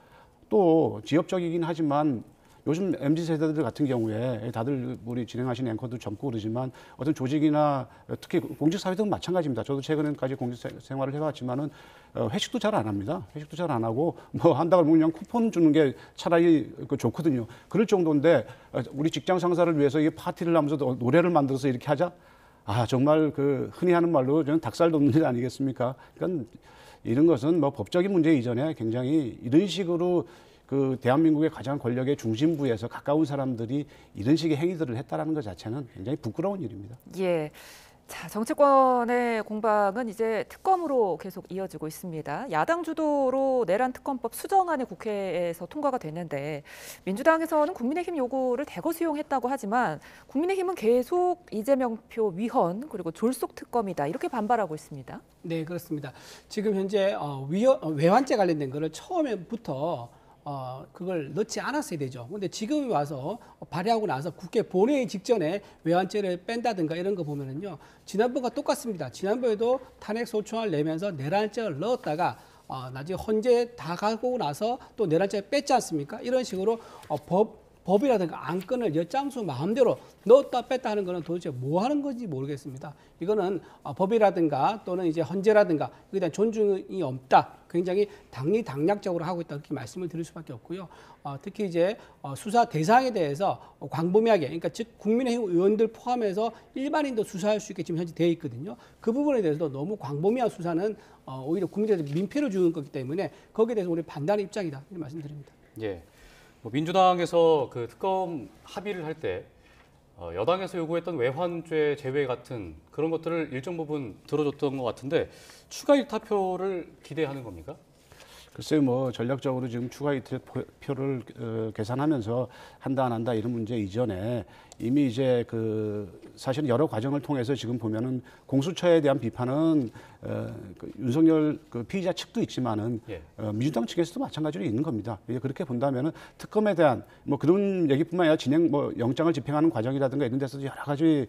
또 지역적이긴 하지만 요즘 MZ 세대들 같은 경우에 다들 우리 진행하신 앵커도 젊고 그러지만 어떤 조직이나 특히 공직 사회도 마찬가지입니다. 저도 최근에까지 공직 생활을 해왔지만은 회식도 잘 안 합니다. 회식도 잘 안 하고 뭐 한 달을 그냥 쿠폰 주는 게 차라리 좋거든요. 그럴 정도인데 우리 직장 상사를 위해서 이 파티를 하면서 노래를 만들어서 이렇게 하자? 정말 그 흔히 하는 말로 저는 닭살 돋는 일 아니겠습니까? 그러니까 이런 것은 뭐 법적인 문제 이전에 굉장히 이런 식으로 그 대한민국의 가장 권력의 중심부에서 가까운 사람들이 이런 식의 행위들을 했다라는 것 자체는 굉장히 부끄러운 일입니다. 예. 자, 정치권의 공방은 이제 특검으로 계속 이어지고 있습니다. 야당 주도로 내란 특검법 수정안이 국회에서 통과가 됐는데 민주당에서는 국민의힘 요구를 대거 수용했다고 하지만 국민의힘은 계속 이재명 표 위헌 그리고 졸속 특검이다 이렇게 반발하고 있습니다. 네, 그렇습니다. 지금 현재 외환죄 관련된 거를 처음에부터 그걸 넣지 않았어야 되죠. 근데 지금 와서 발의하고 나서 국회 본회의 직전에 외환죄를 뺀다든가 이런 거 보면은요, 지난번과 똑같습니다. 지난번에도 탄핵 소추안을 내면서 내란죄를 넣었다가 나중에 헌재 다 가고 나서 또 내란죄를 뺐지 않습니까? 이런 식으로 법이라든가 안건을 엿장수 마음대로 넣었다 뺐다 하는 거는 도대체 뭐 하는 건지 모르겠습니다. 이거는 법이라든가 또는 이제 헌재라든가 이거에 대한 존중이 없다. 굉장히 당리당략적으로 하고 있다. 이렇게 말씀을 드릴 수밖에 없고요. 특히 이제 수사 대상에 대해서 광범위하게, 그러니까 즉 국민의힘 의원들 포함해서 일반인도 수사할 수 있게 지금 현재 되어 있거든요. 그 부분에 대해서도 너무 광범위한 수사는 오히려 국민들한테 민폐를 주는 거기 때문에 거기에 대해서 우리 반대하는 입장이다. 이런 말씀드립니다. 예. 민주당에서 그 특검 합의를 할 때 여당에서 요구했던 외환죄 제외 같은 그런 것들을 일정 부분 들어줬던 것 같은데 추가 일타표를 기대하는 겁니까? 글쎄요, 뭐 전략적으로 지금 추가 일타표를 계산하면서 한다 안 한다 이런 문제 이전에 이미 이제 사실 여러 과정을 통해서 지금 보면은 공수처에 대한 비판은 윤석열 피의자 측도 있지만은 민주당 측에서도 마찬가지로 있는 겁니다. 그렇게 본다면은 특검에 대한 뭐 그런 얘기뿐만 아니라 영장을 집행하는 과정이라든가 이런 데서도 여러 가지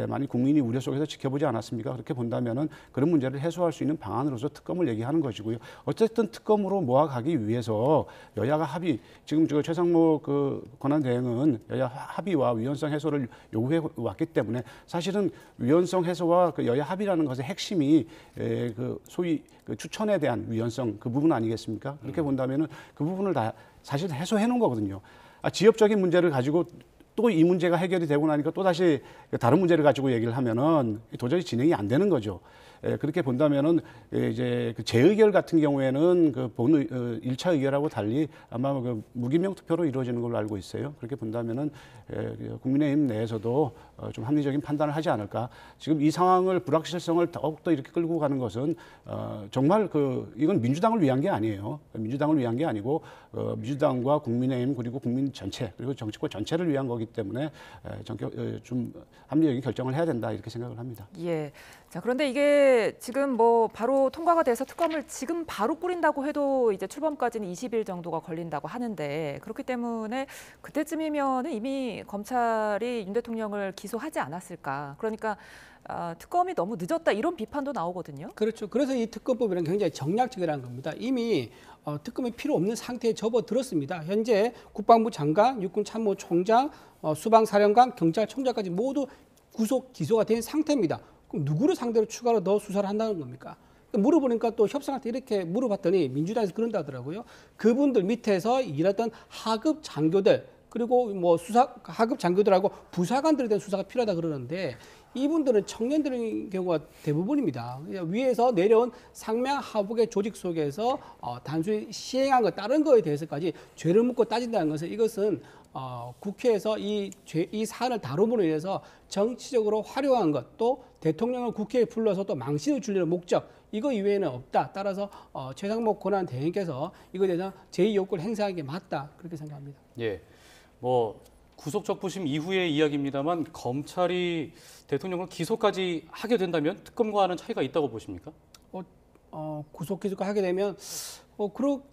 많이 국민이 우려 속에서 지켜보지 않았습니까? 그렇게 본다면은 그런 문제를 해소할 수 있는 방안으로서 특검을 얘기하는 것이고요. 어쨌든 특검으로 모아가기 위해서 여야가 합의, 지금 최상목 권한대행은 여야 합의와 위헌성 해소를 요구해 왔기 때문에 사실은 위헌성 해소와 여야 합의라는 것의 핵심이 소위 추천에 대한 위헌성 그 부분 아니겠습니까? 그렇게 본다면은 그 부분을 다 사실 해소해 놓은 거거든요. 지역적인 문제를 가지고 또 이 문제가 해결이 되고 나니까 또 다시 다른 문제를 가지고 얘기를 하면은 도저히 진행이 안 되는 거죠. 그렇게 본다면은 이제 재의결 같은 경우에는 본 1차 의결하고 달리 아마 무기명 투표로 이루어지는 걸로 알고 있어요. 그렇게 본다면은 국민의힘 내에서도 좀 합리적인 판단을 하지 않을까. 지금 이 상황을 불확실성을 더욱더 이렇게 끌고 가는 것은 정말 이건 민주당을 위한 게 아니에요. 민주당을 위한 게 아니고 민주당과 국민의힘 그리고 국민 전체 그리고 정치권 전체를 위한 거기 때문에 좀 합리적인 결정을 해야 된다 이렇게 생각을 합니다. 예. 자, 그런데 이게 지금 뭐 바로 통과가 돼서 특검을 지금 바로 꾸린다고 해도 이제 출범까지는 20일 정도가 걸린다고 하는데 그렇기 때문에 그때쯤이면 이미 검찰이 윤 대통령을 기소하지 않았을까. 그러니까 특검이 너무 늦었다 이런 비판도 나오거든요. 그렇죠. 그래서 이 특검법이란 굉장히 정략적이라는 겁니다. 이미 특검이 필요 없는 상태에 접어들었습니다. 현재 국방부 장관, 육군참모총장, 수방사령관, 경찰청장까지 모두 구속 기소가 된 상태입니다. 그럼 누구를 상대로 추가로 더 수사를 한다는 겁니까? 물어보니까 또 협상한테 이렇게 물어봤더니 민주당에서 그런다 하더라고요. 그분들 밑에서 일했던 하급 장교들 그리고 뭐 하급 장교들하고 부사관들에 대한 수사가 필요하다 그러는데 이분들은 청년들인 경우가 대부분입니다. 위에서 내려온 상명 하복의 조직 속에서 단순히 시행한 것 다른 거에 대해서까지 죄를 묻고 따진다는 것은 이것은 국회에서 이 사안을 다룸으로 인해서 정치적으로 활용한 것 또 대통령을 국회에 불러서 또 망신을 주려는 목적 이거 이외에는 없다. 따라서 최상목 권한대행께서 이거에 대해서 제2요구를 행사하는 게 맞다. 그렇게 생각합니다. 예, 뭐 구속적부심 이후의 이야기입니다만 검찰이 대통령을 기소까지 하게 된다면 특검과는 차이가 있다고 보십니까? 구속 기소가 하게 되면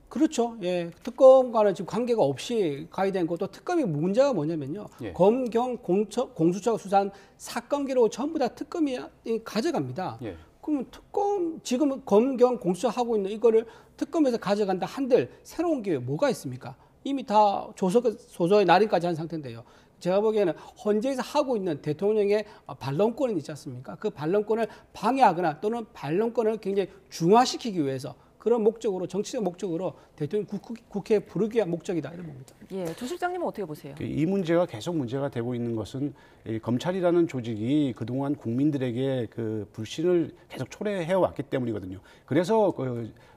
그렇죠. 예, 특검과는 지금 관계가 없이 가야 되는 것도 특검이 문제가 뭐냐면요. 예. 검경 공수처가 수사한 사건 기록을 전부 다 특검이 가져갑니다. 예. 그러면 특검 지금 검경 공수처 하고 있는 이거를 특검에서 가져간다 한들 새로운 게 뭐가 있습니까? 이미 다 조서의 날인까지 한 상태인데요. 제가 보기에는 헌재에서 하고 있는 대통령의 반론권이 있지 않습니까? 그 반론권을 방해하거나 또는 반론권을 굉장히 중화시키기 위해서 그런 목적으로 정치적 목적으로 대통령 국회에 부르기 위한 목적이다 이런 겁니다. 예, 조 실장님은 어떻게 보세요? 이 문제가 계속 문제가 되고 있는 것은 이 검찰이라는 조직이 그동안 국민들에게 불신을 계속 초래해 왔기 때문이거든요. 그래서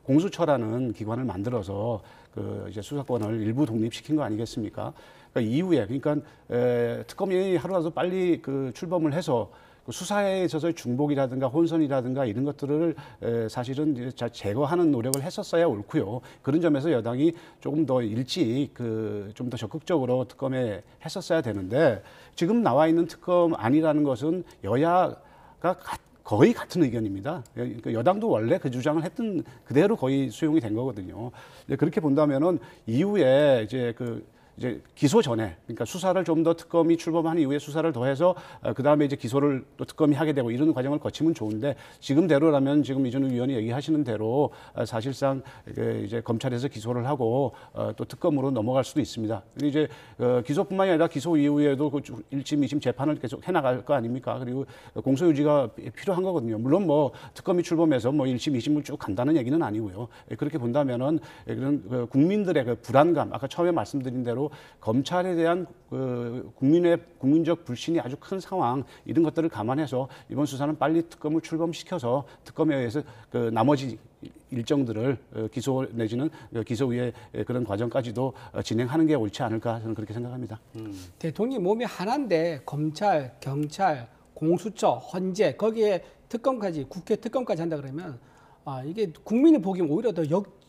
공수처라는 기관을 만들어서 이제 수사권을 일부 독립시킨 거 아니겠습니까? 그러니까 이후에 특검이 하루라도 빨리 출범을 해서 수사에 있어서의 중복이라든가 혼선이라든가 이런 것들을 사실은 제거하는 노력을 했었어야 옳고요. 그런 점에서 여당이 조금 더 일찍 좀 더 적극적으로 특검에 했었어야 되는데 지금 나와 있는 특검 안이라는 것은 여야가 거의 같은 의견입니다. 그러니까 여당도 원래 그 주장을 했던 그대로 거의 수용이 된 거거든요. 그렇게 본다면은 이후에 이제 기소 전에, 그러니까 수사를 좀 더 특검이 출범한 이후에 수사를 더해서 그 다음에 이제 기소를 또 특검이 하게 되고 이런 과정을 거치면 좋은데, 지금대로라면 지금 이준우 위원이 얘기하시는 대로 사실상 이제 검찰에서 기소를 하고 또 특검으로 넘어갈 수도 있습니다. 이제 기소뿐만이 아니라 기소 이후에도 그 1심, 2심 재판을 계속 해나갈 거 아닙니까? 그리고 공소 유지가 필요한 거거든요. 물론 뭐 특검이 출범해서 뭐 1심, 2심을 쭉 간다는 얘기는 아니고요. 그렇게 본다면은 그런 국민들의 그 불안감, 아까 처음에 말씀드린 대로 검찰에 대한 국민적 불신이 아주 큰 상황, 이런 것들을 감안해서 이번 수사는 빨리 특검을 출범시켜서 특검에 의해서 그 나머지 일정들을 기소 내지는 기소 후에 그런 과정까지도 진행하는 게 옳지 않을까, 저는 그렇게 생각합니다. 대통령이 몸이 하나인데 검찰, 경찰, 공수처, 헌재, 거기에 특검까지, 국회 특검까지 한다 그러면 이게 국민이 보기엔 오히려 더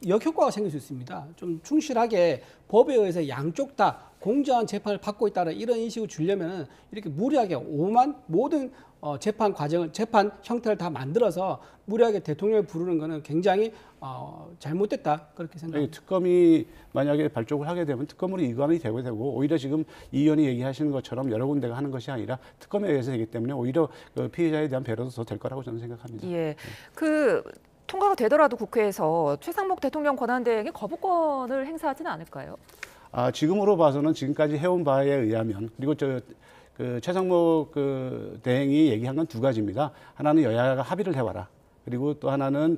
역효과가 생길 수 있습니다. 좀 충실하게 법에 의해서 양쪽 다 공정한 재판을 받고 있다는 이런 인식을 주려면 이렇게 무리하게 오만 모든 재판 과정을, 재판 형태를 다 만들어서 무리하게 대통령을 부르는 것은 굉장히 잘못됐다, 그렇게 생각합니다. 특검이 만약에 발족을 하게 되면 특검으로 이관이 되고 오히려 지금 이 의원이 얘기하시는 것처럼 여러 군데가 하는 것이 아니라 특검에 의해서 되기 때문에 오히려 그 피해자에 대한 배려도 더 될 거라고 저는 생각합니다. 예, 통과가 되더라도 국회에서 최상목 대통령 권한대행이 거부권을 행사하지는 않을까요? 지금으로 봐서는 지금까지 해온 바에 의하면, 그리고 최상목 대행이 얘기한 건 두 가지입니다. 하나는 여야가 합의를 해와라. 그리고 또 하나는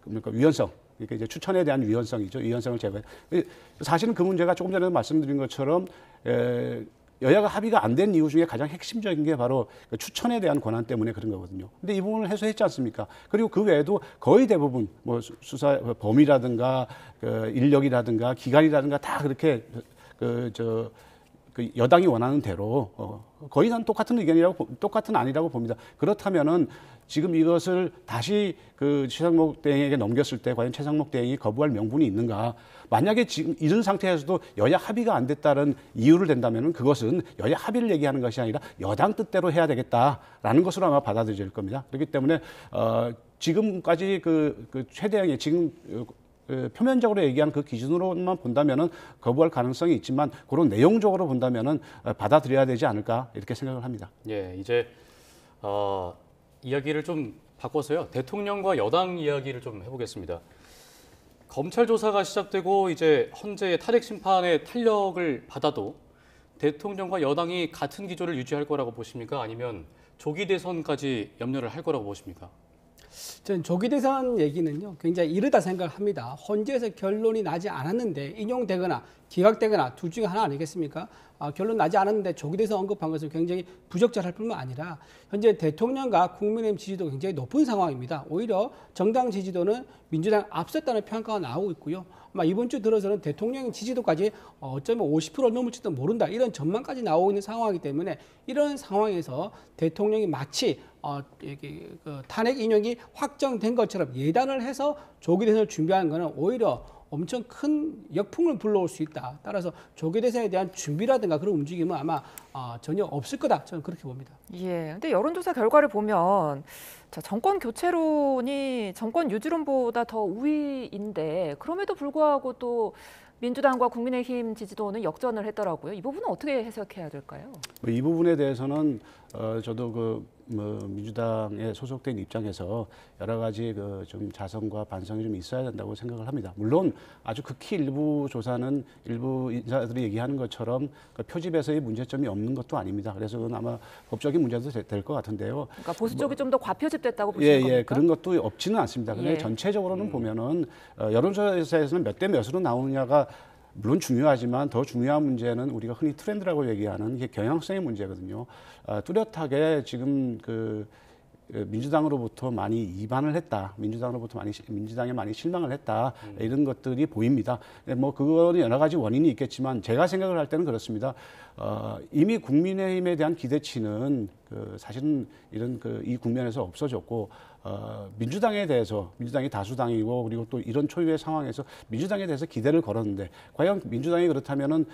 위헌성. 그러니까 이제 추천에 대한 위헌성이죠. 위헌성을 제거해. 사실은 그 문제가 조금 전에 말씀드린 것처럼 여야가 합의가 안 된 이유 중에 가장 핵심적인 게 바로 추천에 대한 권한 때문에 그런 거거든요. 근데 이 부분을 해소했지 않습니까? 그리고 그 외에도 거의 대부분 뭐 수사 범위라든가 인력이라든가 기간이라든가 다 그렇게 여당이 원하는 대로 거의 난 똑같은 똑같은 안이라고 봅니다. 그렇다면은 지금 이것을 다시 최상목 대행에게 넘겼을 때 과연 최상목 대행이 거부할 명분이 있는가? 만약에 지금 이런 상태에서도 여야 합의가 안 됐다는 이유를 댄다면은 그것은 여야 합의를 얘기하는 것이 아니라 여당 뜻대로 해야 되겠다라는 것으로 아마 받아들여질 겁니다. 그렇기 때문에 지금까지 최 대행이 지금 표면적으로 얘기한 그 기준으로만 본다면은 거부할 가능성이 있지만 그런 내용적으로 본다면은 받아들여야 되지 않을까, 이렇게 생각을 합니다. 예, 이제 이야기를 좀 바꿔서요. 대통령과 여당 이야기를 좀 해보겠습니다. 검찰 조사가 시작되고 이제 헌재의 탄핵 심판의 탄력을 받아도 대통령과 여당이 같은 기조를 유지할 거라고 보십니까? 아니면 조기 대선까지 염려를 할 거라고 보십니까? 저는 조기 대선 얘기는요, 굉장히 이르다 생각을 합니다. 헌재에서 결론이 나지 않았는데 인용되거나 기각되거나 둘 중에 하나 아니겠습니까? 결론 나지 않았는데 조기 대선 언급한 것은 굉장히 부적절할 뿐만 아니라 현재 대통령과 국민의힘 지지도 굉장히 높은 상황입니다. 오히려 정당 지지도는 민주당 앞섰다는 평가가 나오고 있고요. 아마 이번 주 들어서는 대통령 지지도까지 어쩌면 50%를 넘을지도 모른다, 이런 전망까지 나오고 있는 상황이기 때문에 이런 상황에서 대통령이 마치 탄핵 인용이 확정된 것처럼 예단을 해서 조기 대선을 준비하는 것은 오히려 엄청 큰 역풍을 불러올 수 있다. 따라서 조기 대선에 대한 준비라든가 그런 움직임은 아마 전혀 없을 거다, 저는 그렇게 봅니다. 예, 근데 여론조사 결과를 보면 정권 교체론이 정권 유지론보다 더 우위인데 그럼에도 불구하고 또 민주당과 국민의힘 지지도는 역전을 했더라고요. 이 부분은 어떻게 해석해야 될까요? 이 부분에 대해서는 저도 민주당에 소속된 입장에서 여러 가지 좀 자성과 반성이 좀 있어야 된다고 생각을 합니다. 물론 아주 극히 일부 조사는 일부 인사들이 얘기하는 것처럼 표집에서의 문제점이 없는 것도 아닙니다. 그래서 그건 아마 법적인 문제도 될 것 같은데요. 그러니까 보수 쪽이 좀 더 과표집됐다고 보시는 겁니까? 예, 그런 것도 없지는 않습니다. 근데 전체적으로는 보면은 여론조사에서는 몇 대 몇으로 나오느냐가 물론 중요하지만 더 중요한 문제는 우리가 흔히 트렌드라고 얘기하는 이게 경향성의 문제거든요. 뚜렷하게 지금 민주당으로부터 많이 이반을 했다. 민주당에 많이 실망을 했다. 이런 것들이 보입니다. 뭐 그거는 여러 가지 원인이 있겠지만 제가 생각을 할 때는 그렇습니다. 이미 국민의힘에 대한 기대치는 사실은 이 국면에서 없어졌고 민주당에 대해서, 민주당이 다수당이고 그리고 또 이런 초유의 상황에서 민주당에 대해서 기대를 걸었는데 과연 민주당이 그렇다면은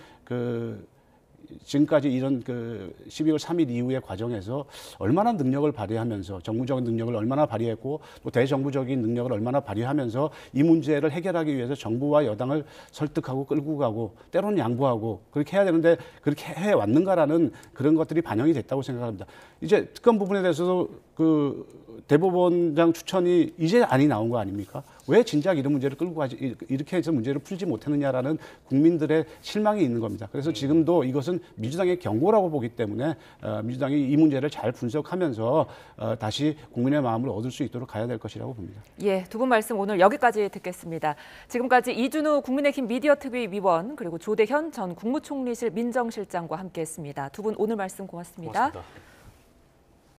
지금까지 이런 그 12월 3일 이후의 과정에서 얼마나 능력을 발휘하면서 정무적인 능력을 얼마나 발휘했고 또 대정부적인 능력을 얼마나 발휘하면서 이 문제를 해결하기 위해서 정부와 여당을 설득하고 끌고 가고 때로는 양보하고 그렇게 해야 되는데 그렇게 해 왔는가라는 그런 것들이 반영이 됐다고 생각합니다. 이제 특검 부분에 대해서도 그 대법원장 추천이 이제 안이 나온 거 아닙니까? 왜 진작 이런 문제를 끌고 가지 이렇게 해서 문제를 풀지 못했느냐라는 국민들의 실망이 있는 겁니다. 그래서 지금도 이것은 민주당의 경고라고 보기 때문에 민주당이 이 문제를 잘 분석하면서 다시 국민의 마음을 얻을 수 있도록 가야 될 것이라고 봅니다. 예, 두 분 말씀 오늘 여기까지 듣겠습니다. 지금까지 이준우 국민의힘 미디어특위 위원 그리고 조대현 전 국무총리실 민정실장과 함께했습니다. 두 분 오늘 말씀 고맙습니다. 고맙습니다.